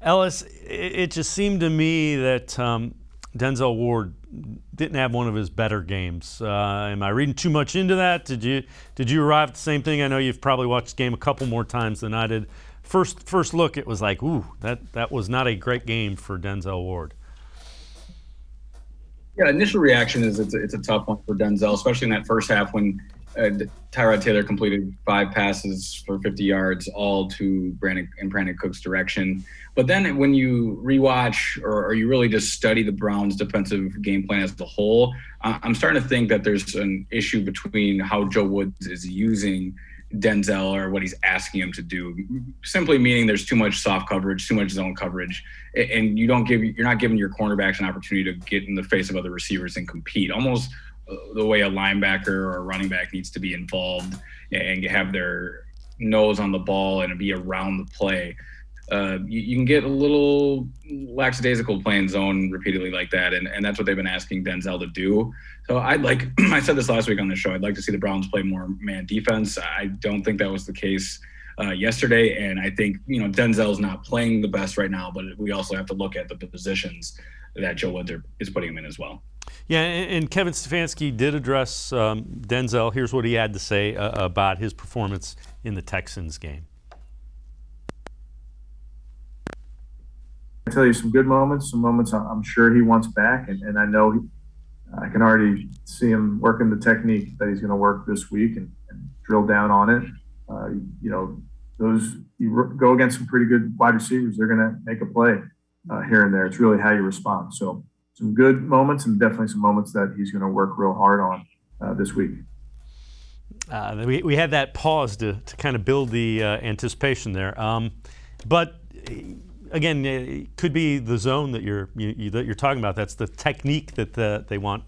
Ellis, it just seemed to me that Denzel Ward didn't have one of his better games. Am I reading too much into that? Did you arrive at the same thing? I know you've probably watched the game a couple more times than I did. First look, it was like, ooh, that was not a great game for Denzel Ward. Yeah, initial reaction is it's a tough one for Denzel, especially in that first half when Tyrod Taylor completed 5 passes for 50 yards, all to Brandon Cook's direction. But then when you rewatch or you really just study the Browns' defensive game plan as a whole, I'm starting to think that there's an issue between how Joe Woods is using Denzel or what he's asking him to do. Simply meaning there's too much soft coverage, too much zone coverage, and you're not giving your cornerbacks an opportunity to get in the face of other receivers and compete. Almost the way a linebacker or a running back needs to be involved and have their nose on the ball and be around the play. You can get a little lackadaisical playing zone repeatedly like that, and that's what they've been asking Denzel to do. So I said this last week on the show, I'd like to see the Browns play more man defense. I don't think that was the case yesterday, and I think Denzel's not playing the best right now, but we also have to look at the positions that Joe Woods is putting him in as well. Yeah, and Kevin Stefanski did address Denzel. Here's what he had to say about his performance in the Texans game. I tell you, some good moments, some moments I'm sure he wants back, and I know I can already see him working the technique that he's going to work this week and drill down on it. You go against some pretty good wide receivers, they're going to make a play here and there. It's really how you respond. So some good moments and definitely some moments that he's going to work real hard on this week. We had that pause to kind of build the anticipation there, but. Again, it could be the zone that you're talking about. That's the technique that they want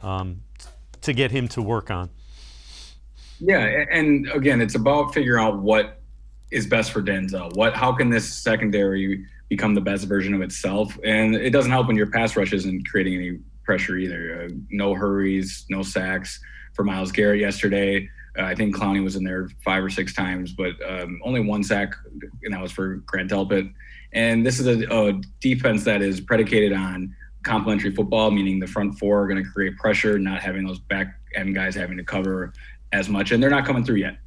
to get him to work on. Yeah, and again, it's about figuring out what is best for Denzel. How can this secondary become the best version of itself? And it doesn't help when your pass rush isn't creating any pressure either. No hurries, no sacks for Myles Garrett yesterday. I think Clowney was in there 5 or 6 times, but only 1 sack, and that was for Grant Delpit. And this is a defense that is predicated on complementary football, meaning the front 4 are going to create pressure, not having those back end guys having to cover as much. And they're not coming through yet.